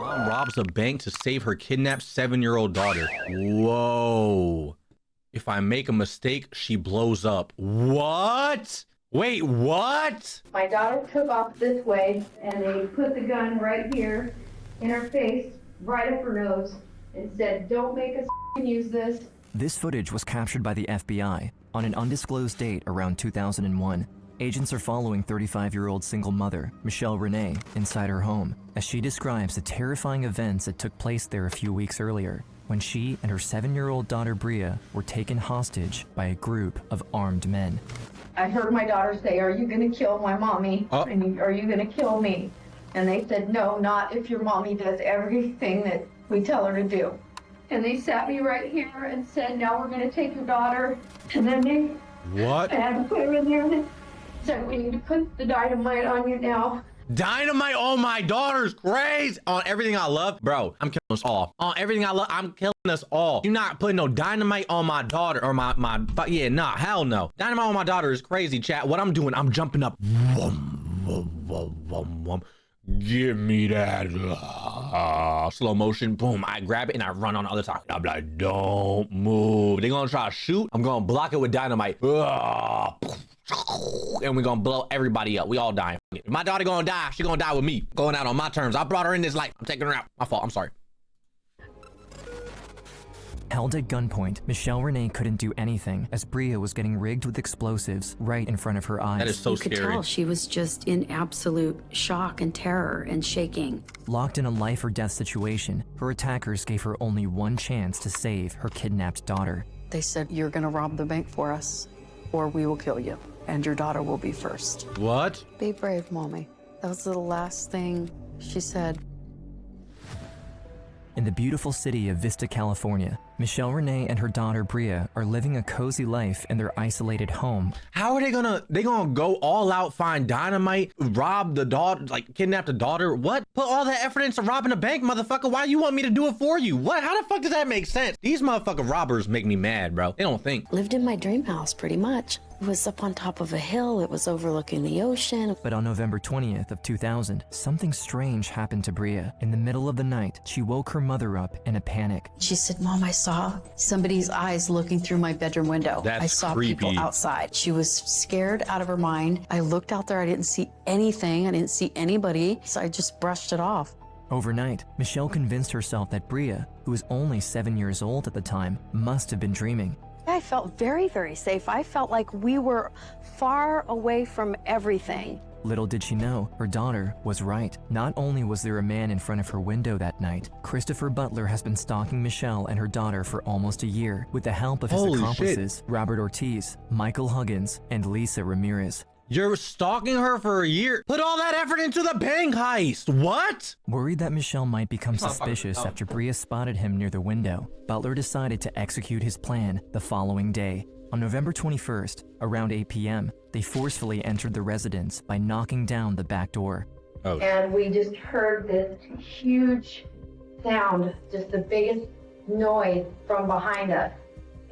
Mom robs a bank to save her kidnapped 7-year-old daughter. Whoa. If I make a mistake, she blows up. What? Wait, what? My daughter took off this way, and they put the gun right here in her face, right up her nose, and said, "Don't make us use this." This footage was captured by the FBI on an undisclosed date around 2001. Agents are following 35-year-old single mother, Michelle Renee, inside her home, as she describes the terrifying events that took place there a few weeks earlier, when she and her 7-year-old daughter Breea were taken hostage by a group of armed men. I heard my daughter say, "Are you gonna kill my mommy? And are you gonna kill me?" And they said, "No, not if your mommy does everything that we tell her to do." And they sat me right here and said, "Now we're gonna take your daughter." And then they What? I had to put her in there and said, "We need to put the dynamite on you now." Dynamite on my daughter's crazy. On everything I love, bro, I'm killing us all. On everything I love, I'm killing us all. You're not putting no dynamite on my daughter or yeah, nah, hell no. Dynamite on my daughter is crazy, chat. What I'm doing, I'm jumping up. Give me that. Slow motion, boom. I grab it and I run on the other side. I'm like, don't move. They're gonna try to shoot. I'm gonna block it with dynamite. And we're gonna blow everybody up. We all dying. If my daughter gonna die, she gonna die with me. Going out on my terms. I brought her in this life. I'm taking her out. My fault. I'm sorry. Held at gunpoint, Michelle Renee couldn't do anything as Breea was getting rigged with explosives right in front of her eyes. That is so scary. You could tell she was just in absolute shock and terror and shaking. Locked in a life or death situation, her attackers gave her only one chance to save her kidnapped daughter. They said, "You're gonna rob the bank for us, or we will kill you, and your daughter will be first." What? Be brave, Mommy. That was the last thing she said. In the beautiful city of Vista, California, Michelle Renee and her daughter Breea are living a cozy life in their isolated home. How are they gonna go all out, find dynamite, rob the daughter, like kidnap the daughter? What? Put all that effort into robbing a bank, motherfucker. Why you want me to do it for you? What? How the fuck does that make sense? These motherfucking robbers make me mad, bro. They don't think. Lived in my dream house, pretty much. It was up on top of a hill. It was overlooking the ocean. But on November 20th of 2000, something strange happened to Breea. In the middle of the night, she woke her mother up in a panic. She said, "Mom, I saw somebody's eyes looking through my bedroom window. That's I saw creepy. people outside." She was scared out of her mind. I looked out there. I didn't see anything. I didn't see anybody. So I just brushed it off. Overnight, Michelle convinced herself that Breea, who was only 7 years old at the time, must have been dreaming. I felt very, very safe. I felt like we were far away from everything. Little did she know, her daughter was right. Not only was there a man in front of her window that night, Christopher Butler has been stalking Michelle and her daughter for almost a year with the help of his Holy accomplices, Robert Ortiz, Michael Huggins, and Lisa Ramirez. You're stalking her for a year. Put all that effort into the bank heist. What? Worried that Michelle might become suspicious after Breea spotted him near the window, Butler decided to execute his plan the following day. On November 21st, around 8 p.m., they forcefully entered the residence by knocking down the back door. Oh. And we just heard this huge sound, just the biggest noise from behind us.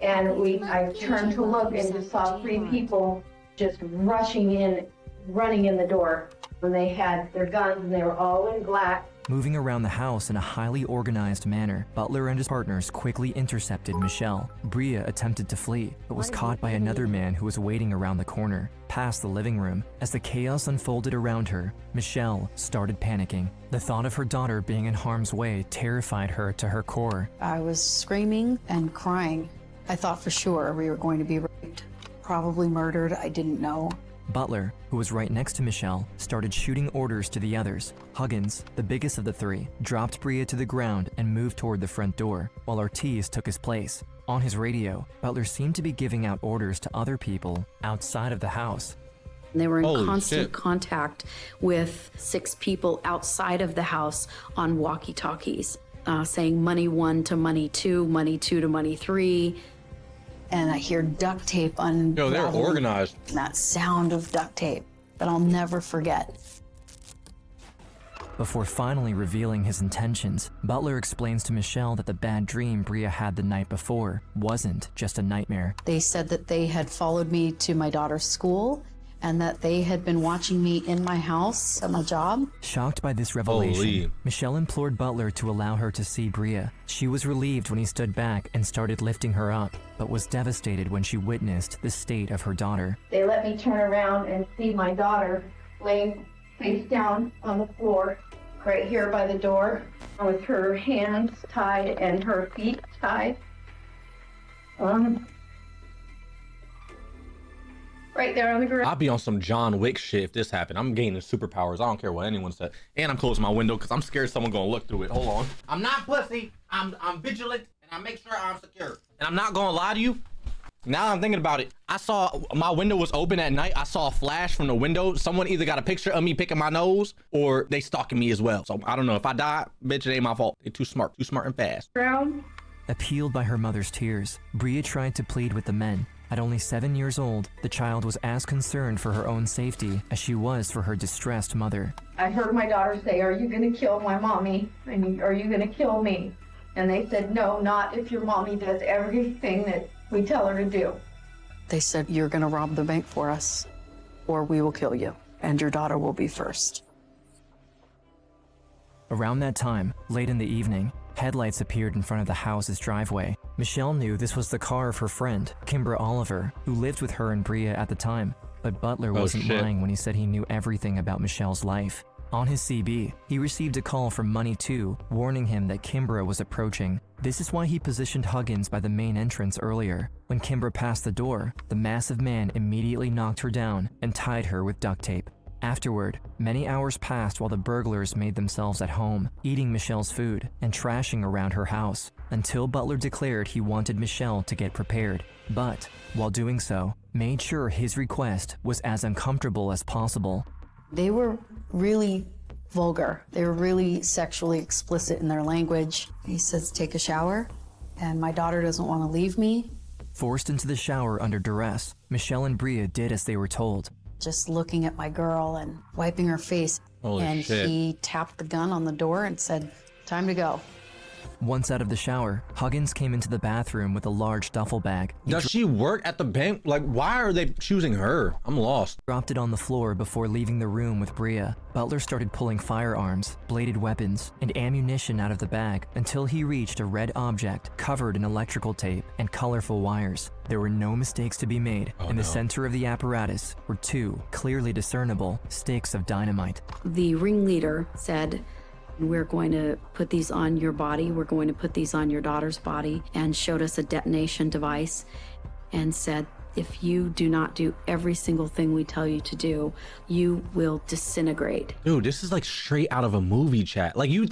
And I turned to look and just saw 3 people just rushing in, running in the door. When they had their guns and they were all in black. Moving around the house in a highly organized manner, Butler and his partners quickly intercepted Michelle. Breea attempted to flee, but was caught by another man who was waiting around the corner, past the living room. As the chaos unfolded around her, Michelle started panicking. The thought of her daughter being in harm's way terrified her to her core. I was screaming and crying. I thought for sure we were going to be raped, probably murdered. I didn't know. Butler, who was right next to Michelle, started shooting orders to the others. Huggins, the biggest of the 3, dropped Breea to the ground and moved toward the front door, while Ortiz took his place. On his radio, Butler seemed to be giving out orders to other people outside of the house. They were in Holy constant shit. contact with 6 people outside of the house on walkie-talkies, saying money 1 to money 2, money 2 to money 3. And I hear duct tape on. Yo, they're organized. That sound of duct tape that I'll never forget. Before finally revealing his intentions, Butler explains to Michelle that the bad dream Breea had the night before wasn't just a nightmare. They said that they had followed me to my daughter's school and that they had been watching me in my house at my job. Shocked by this revelation, Holy. Michelle implored Butler to allow her to see Breea. She was relieved when he stood back and started lifting her up, but was devastated when she witnessed the state of her daughter. They let me turn around and see my daughter laying face down on the floor right here by the door with her hands tied and her feet tied. Right there on the ground. I'll be on some John Wick shit if this happened. I'm gaining superpowers. I don't care what anyone said. And I'm closing my window because I'm scared someone gonna look through it. Hold on. I'm not pussy. I'm vigilant and I make sure I'm secure. And I'm not gonna lie to you. Now I'm thinking about it. I saw my window was open at night. I saw a flash from the window. Someone either got a picture of me picking my nose or they stalking me as well. So I don't know. If I die, bitch, it ain't my fault. They too smart and fast. Ground. Appealed by her mother's tears, Breea tried to plead with the men. At only 7 years old, the child was as concerned for her own safety as she was for her distressed mother. I heard my daughter say, "Are you gonna kill my mommy? And are you gonna kill me?" And they said, "No, not if your mommy does everything that we tell her to do." They said, "You're gonna rob the bank for us, or we will kill you, and your daughter will be first." Around that time, late in the evening, headlights appeared in front of the house's driveway. Michelle knew this was the car of her friend, Kimbra Oliver, who lived with her and Breea at the time. But Butler wasn't lying when he said he knew everything about Michelle's life. On his CB, he received a call from Money 2, warning him that Kimbra was approaching. This is why he positioned Huggins by the main entrance earlier. When Kimbra passed the door, the massive man immediately knocked her down and tied her with duct tape. Afterward, many hours passed while the burglars made themselves at home, eating Michelle's food and trashing around her house, until Butler declared he wanted Michelle to get prepared. But, while doing so, made sure his request was as uncomfortable as possible. They were really vulgar. They were really sexually explicit in their language. He says, "Take a shower," and my daughter doesn't want to leave me. Forced into the shower under duress, Michelle and Breea did as they were told. Just looking at my girl and wiping her face. Holy and shit. he tapped the gun on the door and said, "Time to go." Once out of the shower, Huggins came into the bathroom with a large duffel bag. He Does she work at the bank? Like, why are they choosing her? I'm lost. dropped it on the floor before leaving the room with Breea. Butler started pulling firearms, bladed weapons, and ammunition out of the bag until he reached a red object covered in electrical tape and colorful wires. There were no mistakes to be made. In the center of the apparatus were 2 clearly discernible sticks of dynamite. The ringleader said, "We're going to put these on your body. We're going to put these on your daughter's body," and showed us a detonation device and said, "If you do not do every single thing we tell you to do, you will disintegrate." Dude, this is like straight out of a movie chat. Like you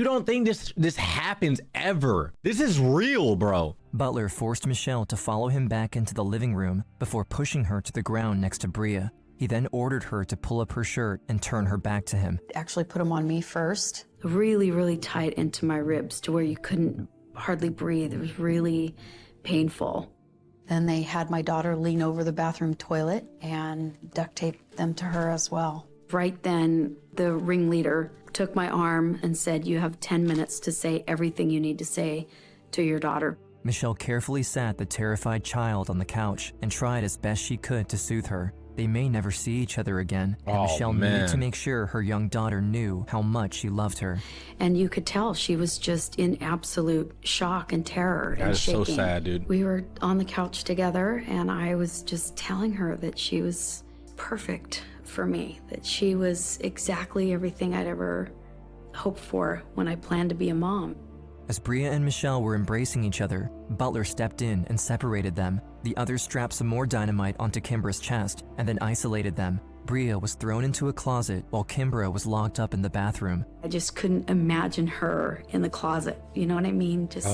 don't think this happens ever. This is real, bro. Butler forced Michelle to follow him back into the living room before pushing her to the ground next to Breea. He then ordered her to pull up her shirt and turn her back to him. Actually put them on me first. Really, really tight into my ribs to where you couldn't hardly breathe. It was really painful. Then they had my daughter lean over the bathroom toilet and duct taped them to her as well. Right then, the ringleader took my arm and said, "You have 10 minutes to say everything you need to say to your daughter." Michelle carefully sat the terrified child on the couch and tried as best she could to soothe her. They may never see each other again, and Michelle needed to make sure her young daughter knew how much she loved her. And you could tell she was just in absolute shock and terror and That is shaking. so sad, dude. We were on the couch together, and I was just telling her that she was perfect for me, that she was exactly everything I'd ever hoped for when I planned to be a mom. As Breea and Michelle were embracing each other, Butler stepped in and separated them. The others strapped some more dynamite onto Kimbra's chest and then isolated them. Breea was thrown into a closet while Kimbra was locked up in the bathroom. I just couldn't imagine her in the closet, you know what I mean? Just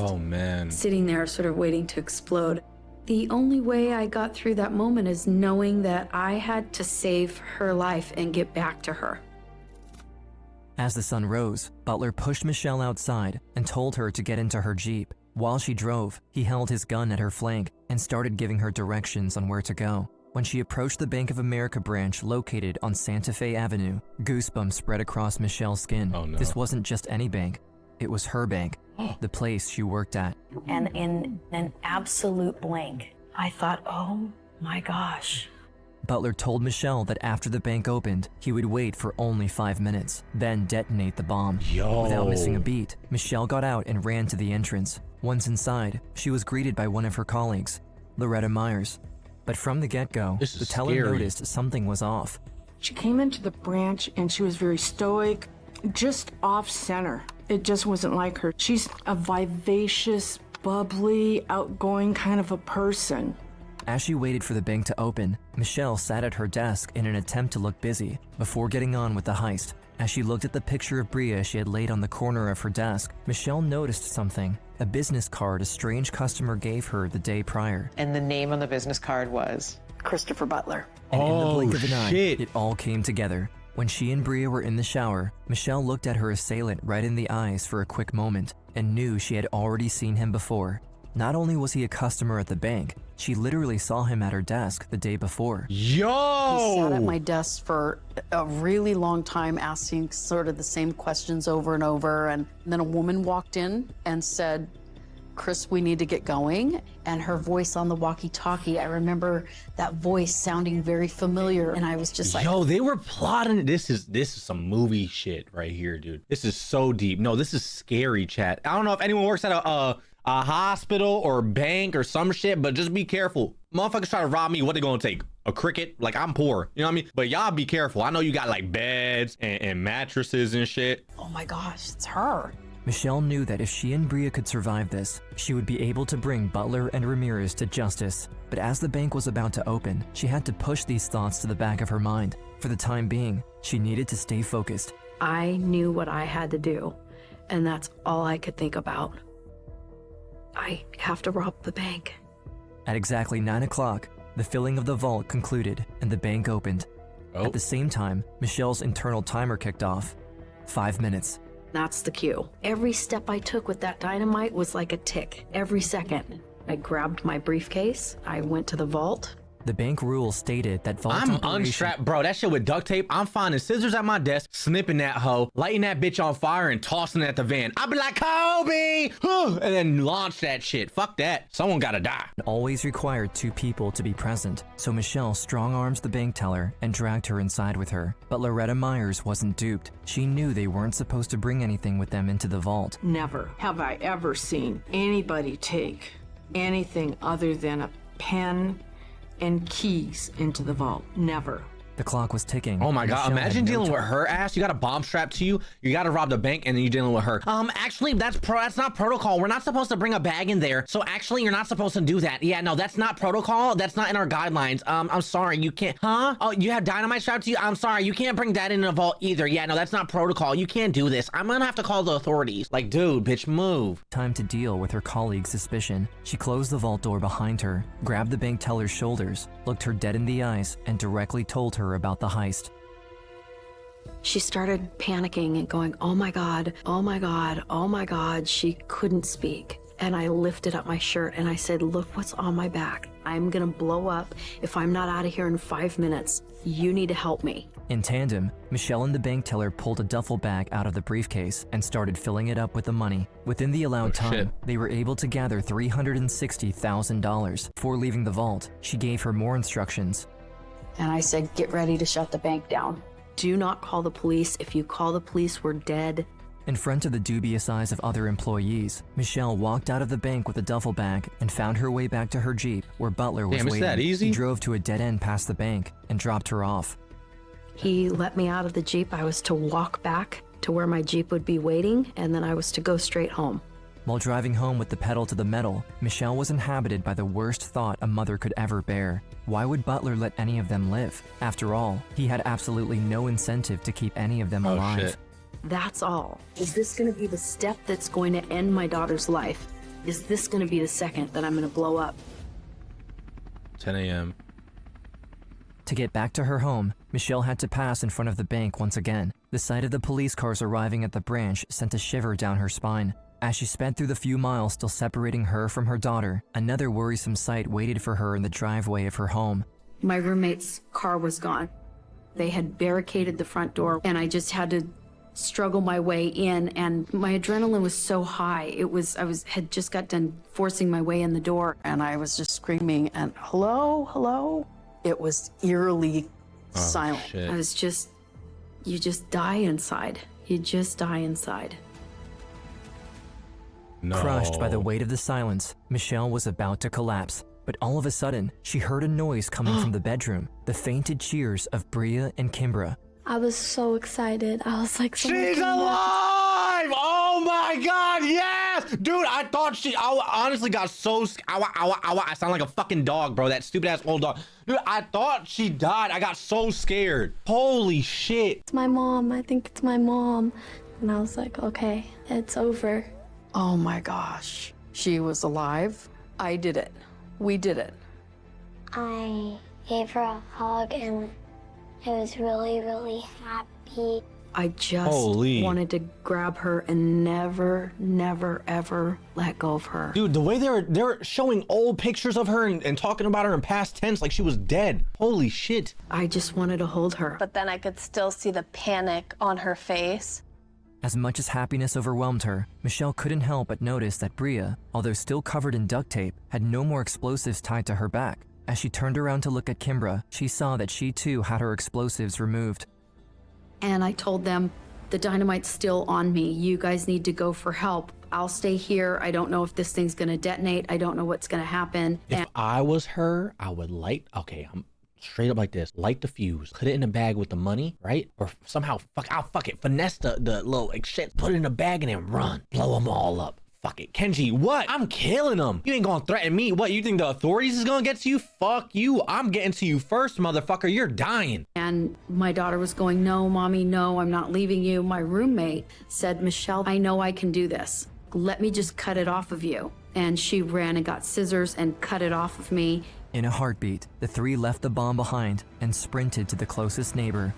sitting there sort of waiting to explode. The only way I got through that moment is knowing that I had to save her life and get back to her. As the sun rose, Butler pushed Michelle outside and told her to get into her Jeep. While she drove, he held his gun at her flank and started giving her directions on where to go. When she approached the Bank of America branch located on Santa Fe Avenue, goosebumps spread across Michelle's skin. Oh, no. This wasn't just any bank. It was her bank, the place she worked at. And in an absolute blank, I thought, oh my gosh, Butler told Michelle that after the bank opened, he would wait for only 5 minutes, then detonate the bomb. Without missing a beat, Michelle got out and ran to the entrance. Once inside, she was greeted by one of her colleagues, Loretta Myers. But from the get-go, the teller noticed something was off. She came into the branch and she was very stoic, just off-center. It just wasn't like her. She's a vivacious, bubbly, outgoing kind of a person. As she waited for the bank to open, Michelle sat at her desk in an attempt to look busy before getting on with the heist. As she looked at the picture of Breea she had laid on the corner of her desk, Michelle noticed something, a business card a strange customer gave her the day prior. And the name on the business card was? Christopher Butler. And in the blink of an eye, it all came together. When she and Breea were in the shower, Michelle looked at her assailant right in the eyes for a quick moment and knew she had already seen him before. Not only was he a customer at the bank, she literally saw him at her desk the day before. He sat at my desk for a really long time asking sort of the same questions over and over. And then a woman walked in and said, "Chris, we need to get going." And her voice on the walkie-talkie, I remember that voice sounding very familiar. And I was just like, yo, they were plotting. This is some movie shit right here, dude. This is so deep. No, this is scary, chat. I don't know if anyone works at a hospital or bank or some shit, but just be careful. Motherfuckers try to rob me. What they gonna take? A cricket? Like, I'm poor, you know what I mean? But y'all be careful. I know you got like beds and mattresses and shit. oh my gosh, it's her. Michelle knew that if she and Breea could survive this, she would be able to bring Butler and Ramirez to justice. But as the bank was about to open, she had to push these thoughts to the back of her mind. For the time being, she needed to stay focused. I knew what I had to do, and that's all I could think about. I have to rob the bank. At exactly 9 o'clock, the filling of the vault concluded and the bank opened. At the same time, Michelle's internal timer kicked off. 5 minutes. That's the cue. Every step I took with that dynamite was like a tick. Every second. I grabbed my briefcase. I went to the vault. The bank rules stated that vault I'm operation... unstrapped, bro. That shit with duct tape. I'm finding scissors at my desk, snipping that hoe, lighting that bitch on fire, and tossing it at the van. I'll be like, Kobe! And then launch that shit. Fuck that. Someone gotta die. Always required 2 people to be present, so Michelle strong-arms the bank teller and dragged her inside with her. But Loretta Myers wasn't duped. She knew they weren't supposed to bring anything with them into the vault. Never have I ever seen anybody take anything other than a pen and keys into the vault. Never. The clock was ticking. Oh my God, Michelle imagine had no dealing time. with her ass. You got a bomb strapped to you. You got to rob the bank and then you're dealing with her. Actually, that's not protocol. We're not supposed to bring a bag in there. So actually, you're not supposed to do that. Yeah, no, that's not protocol. That's not in our guidelines. I'm sorry, you can't. Huh? Oh, you have dynamite strapped to you? I'm sorry, you can't bring that in the vault either. Yeah, no, that's not protocol. You can't do this. I'm gonna have to call the authorities. Like, dude, bitch, move. Time to deal with her colleague's suspicion. She closed the vault door behind her, grabbed the bank teller's shoulders, looked her dead in the eyes, and directly told her about the heist. She started panicking and going, oh my God, oh my God, oh my God. She couldn't speak. And I lifted up my shirt and I said, look what's on my back. I'm gonna blow up if I'm not out of here in 5 minutes. You need to help me. In tandem, Michelle and the bank teller pulled a duffel bag out of the briefcase and started filling it up with the money. Within the allowed time, they were able to gather $360,000. Before leaving the vault, she gave her more instructions. And I said, get ready to shut the bank down. Do not call the police. If you call the police, we're dead. In front of the dubious eyes of other employees, Michelle walked out of the bank with a duffel bag and found her way back to her Jeep where Butler was waiting. That easy? He drove to a dead end past the bank and dropped her off. He let me out of the Jeep. I was to walk back to where my Jeep would be waiting, and then I was to go straight home. While driving home with the pedal to the metal, Michelle was inhabited by the worst thought a mother could ever bear. Why would Butler let any of them live? After all, he had absolutely no incentive to keep any of them alive. Shit. That's all. Is this going to be the step that's going to end my daughter's life? Is this going to be the second that I'm going to blow up? 10 a.m. To get back to her home, Michelle had to pass in front of the bank once again. The sight of the police cars arriving at the branch sent a shiver down her spine. As she sped through the few miles still separating her from her daughter, another worrisome sight waited for her in the driveway of her home. My roommate's car was gone. They had barricaded the front door, and I just had to struggle my way in, and my adrenaline was so high. I had just got done forcing my way in the door. And I was just screaming, and hello, hello? It was eerily silent. Shit. I was just, you just die inside. You just die inside. No. Crushed by the weight of the silence, Michelle was about to collapse. But all of a sudden, she heard a noise coming from the bedroom, the fainted cheers of Breea and Kimbra. I was so excited. I was like, She's alive! Oh my God, yes! Dude, I thought I honestly got so, I sound like a fucking dog, bro. That stupid ass old dog. Dude, I thought she died. I got so scared. Holy shit. it's my mom. I think it's my mom. And I was like, okay, it's over. Oh my gosh. She was alive. I did it. We did it. I gave her a hug and I was really, really happy. I just Holy. wanted to grab her and never, never, ever let go of her. Dude, the way they're showing old pictures of her and talking about her in past tense like she was dead. Holy shit. I just wanted to hold her. But then I could still see the panic on her face. As much as happiness overwhelmed her, Michelle couldn't help but notice that Breea, although still covered in duct tape, had no more explosives tied to her back. As she turned around to look at Kimbra, she saw that she too had her explosives removed. And I told them, the dynamite's still on me. You guys need to go for help. I'll stay here. I don't know if this thing's gonna detonate. I don't know what's gonna happen. If I was her, I would light, okay, I'm straight up like this, light the fuse, put it in a bag with the money, right? Or somehow, fuck it, finesse the little like shit, put it in a bag and then run, blow them all up. Fuck it. Kenji, what? I'm killing them. You ain't gonna threaten me. What, you think the authorities is gonna get to you? Fuck you. I'm getting to you first, motherfucker. You're dying. And my daughter was going, no, mommy, no, I'm not leaving you. My roommate said, Michelle, I know I can do this. Let me just cut it off of you. And she ran and got scissors and cut it off of me. In a heartbeat, the three left the bomb behind and sprinted to the closest neighbor.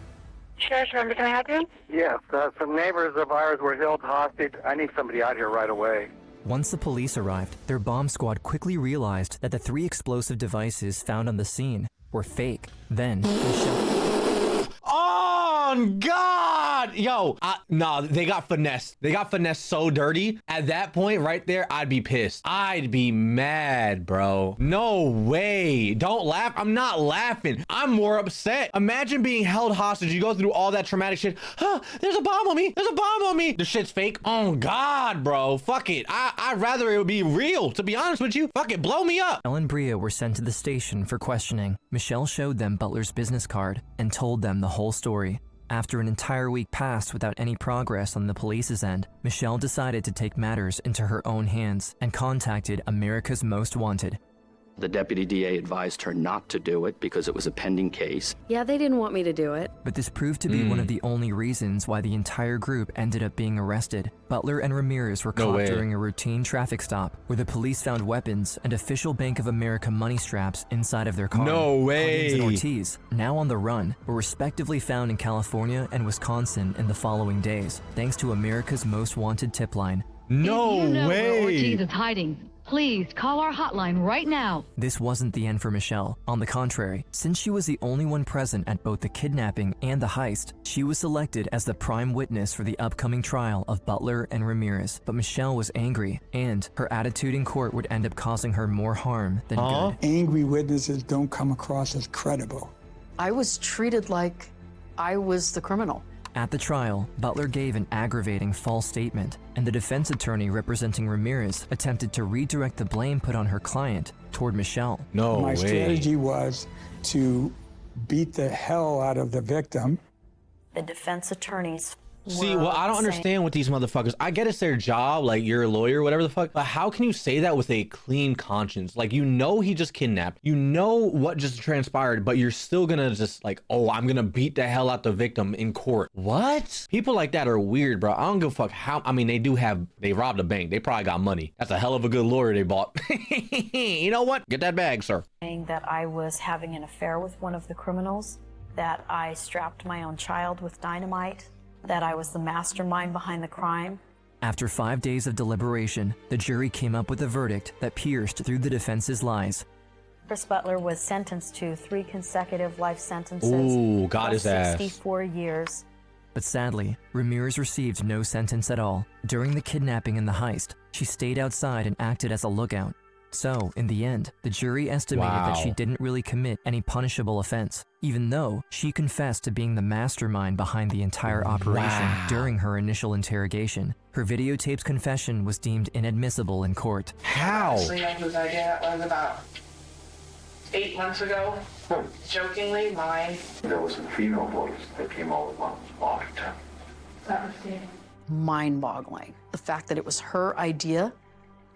Sheriff's Member, can I help you? Yes, some neighbors of ours were held hostage. I need somebody out here right away. Once the police arrived, their bomb squad quickly realized that the 3 explosive devices found on the scene were fake. Then, Michelle... Oh, God! Yo, nah, they got finessed. They got finessed so dirty. At that point right there, I'd be pissed. I'd be mad, bro. No way. Don't laugh. I'm not laughing. I'm more upset. Imagine being held hostage. You go through all that traumatic shit. Huh, there's a bomb on me. There's a bomb on me. The shit's fake. Oh, God, bro. Fuck it. I'd rather it would be real, to be honest with you. Fuck it. Blow me up. Michelle and Breea were sent to the station for questioning. Michelle showed them Butler's business card and told them the whole story. After an entire week passed without any progress on the police's end, Michelle decided to take matters into her own hands and contacted America's Most Wanted. The deputy DA advised her not to do it because it was a pending case. Yeah, they didn't want me to do it. But this proved to be one of the only reasons why the entire group ended up being arrested. Butler and Ramirez were caught during a routine traffic stop where the police found weapons and official Bank of America money straps inside of their car. No way. Huggins and Ortiz, now on the run, were respectively found in California and Wisconsin in the following days, thanks to America's Most Wanted tip line. No if you know way. Where Ortiz is hiding, please call our hotline right now. This wasn't the end for Michelle. On the contrary, since she was the only one present at both the kidnapping and the heist, she was selected as the prime witness for the upcoming trial of Butler and Ramirez. But Michelle was angry, and her attitude in court would end up causing her more harm than good. Angry witnesses don't come across as credible. I was treated like I was the criminal. At the trial, Butler gave an aggravating false statement, and the defense attorney representing Ramirez attempted to redirect the blame put on her client toward Michelle. No way. My strategy was to beat the hell out of the victim. The defense attorneys See, well, I don't understand with these motherfuckers. I get it's their job, like you're a lawyer, whatever the fuck, but how can you say that with a clean conscience? Like, you know he just kidnapped, you know what just transpired, but you're still gonna just like, oh, I'm gonna beat the hell out the victim in court. What? People like that are weird, bro. I don't give a fuck how, I mean, they robbed a bank. They probably got money. That's a hell of a good lawyer they bought. You know what? Get that bag, sir. saying that I was having an affair with one of the criminals, that I strapped my own child with dynamite, that I was the mastermind behind the crime. After 5 days of deliberation, the jury came up with a verdict that pierced through the defense's lies. Chris Butler was sentenced to 3 consecutive life sentences. Ooh, got plus his ass. 64 years. But sadly, Ramirez received no sentence at all. During the kidnapping and the heist, she stayed outside and acted as a lookout. So, in the end, the jury estimated that she didn't really commit any punishable offense, even though she confessed to being the mastermind behind the entire operation during her initial interrogation. Her videotaped confession was deemed inadmissible in court. How? This idea was about 8 months ago. Jokingly, mine. There was some female boys that came over one often. That was Mind-boggling. The fact that it was her idea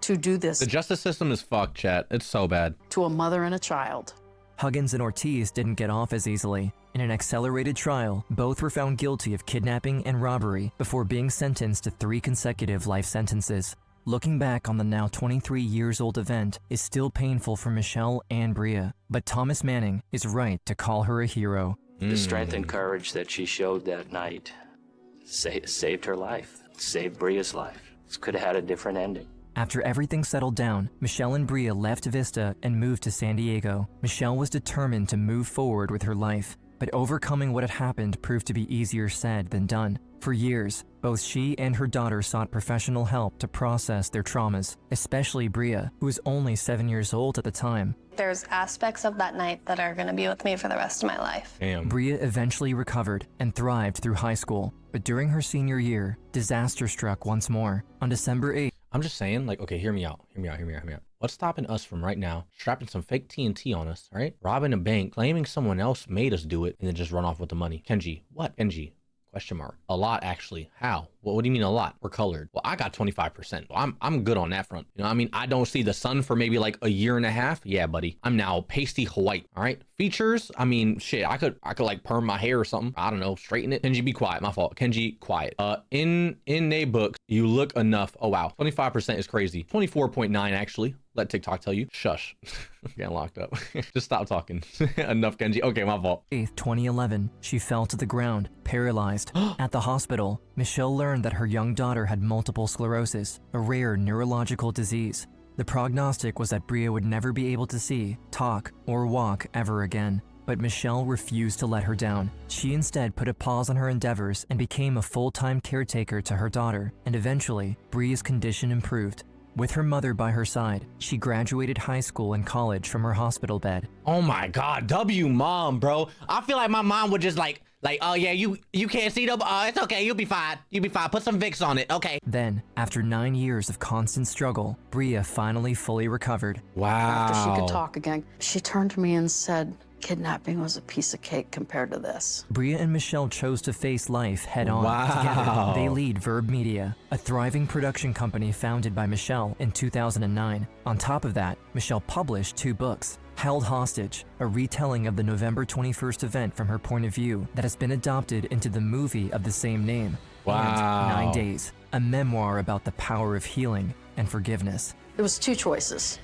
to do this The justice system is fucked, chat. It's so bad. to a mother and a child. Huggins and Ortiz didn't get off as easily. In an accelerated trial, both were found guilty of kidnapping and robbery before being sentenced to 3 consecutive life sentences. Looking back on the now 23 years old event is still painful for Michelle and Breea, but Thomas Manning is right to call her a hero. The strength and courage that she showed that night saved her life, saved Breea's life. This could have had a different ending. After everything settled down, Michelle and Breea left Vista and moved to San Diego. Michelle was determined to move forward with her life, but overcoming what had happened proved to be easier said than done. For years, both she and her daughter sought professional help to process their traumas, especially Breea, who was only 7 years old at the time. There's aspects of that night that are going to be with me for the rest of my life. Breea eventually recovered and thrived through high school, but during her senior year, disaster struck once more. On December 8th, I'm just saying, like, okay, hear me out. What's stopping us from right now strapping some fake TNT on us, right? Robbing a bank, claiming someone else made us do it, and then just run off with the money? Kenji, what? Kenji, question mark. A lot, actually. How? What do you mean a lot? We're colored. Well, I got 25%. Well, I'm good on that front. You know what I mean? I don't see the sun for maybe like a year and a half. Yeah, buddy. I'm now pasty white. All right. Features. I mean, shit. I could like perm my hair or something. I don't know. Straighten it. Kenji, be quiet. My fault. Kenji, quiet. In they books, you look enough. Oh wow. 25% is crazy. 24.9 actually. Let TikTok tell you. Shush. Getting locked up. Just stop talking. Enough, Kenji. Okay, my fault. 8th, 2011, she fell to the ground, paralyzed. At the hospital, Michelle learned that her young daughter had multiple sclerosis, a rare neurological disease. The prognostic was that Breea would never be able to see, talk, or walk ever again. But Michelle refused to let her down. She instead put a pause on her endeavors and became a full-time caretaker to her daughter, and eventually, Breea's condition improved. With her mother by her side, she graduated high school and college from her hospital bed. Oh my God, W mom, bro. I feel like my mom would just like, oh yeah, you can't see them. It's okay, you'll be fine. You'll be fine. Put some Vicks on it, okay. Then, after 9 years of constant struggle, Breea finally fully recovered. Wow. After she could talk again, she turned to me and said, kidnapping was a piece of cake compared to this. Breea and Michelle chose to face life head-on. Wow. Together, they lead Verb Media, a thriving production company founded by Michelle in 2009. On top of that, Michelle published 2 books. Held Hostage, a retelling of the November 21st event from her point of view that has been adopted into the movie of the same name. Wow. And 9 Days, a memoir about the power of healing and forgiveness. There was 2 choices.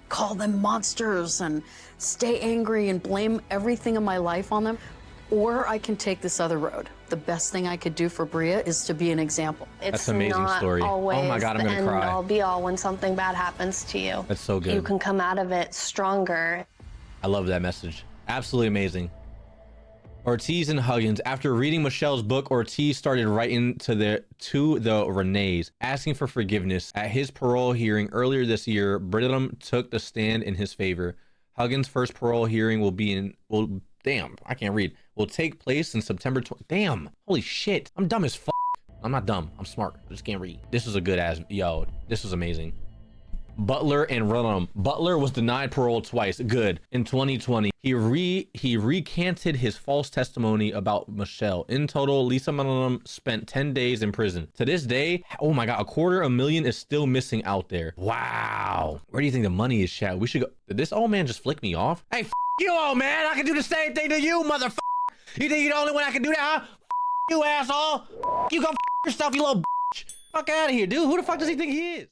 Call them monsters and stay angry and blame everything in my life on them, or I can take this other road. The best thing I could do for Breea is to be an example. That's an amazing story. Always oh my God, I'm gonna cry. The end all be all when something bad happens to you. That's so good. You can come out of it stronger. I love that message. Absolutely amazing. Ortiz and Huggins. After reading Michelle's book, Ortiz started writing to the Renees, asking for forgiveness. At his parole hearing earlier this year, Brittam took the stand in his favor. Huggins' first parole hearing will take place in September 20. Damn, holy shit. I'm dumb as fuck. I'm not dumb. I'm smart. I just can't read. This was a good ass. Yo, this was amazing. Butler and Brittam. Butler was denied parole twice. Good. In 2020, he recanted his false testimony about Michelle. In total, Lisa Brittam spent 10 days in prison. To this day, oh my God, $250,000 is still missing out there. Wow. Where do you think the money is, chat? We should go. Did this old man just flick me off? Hey, you old man. I can do the same thing to you, motherfucker. You think you're the only one I can do that, huh? You asshole. You go yourself, you little bitch. Fuck out of here, dude. Who the fuck does he think he is?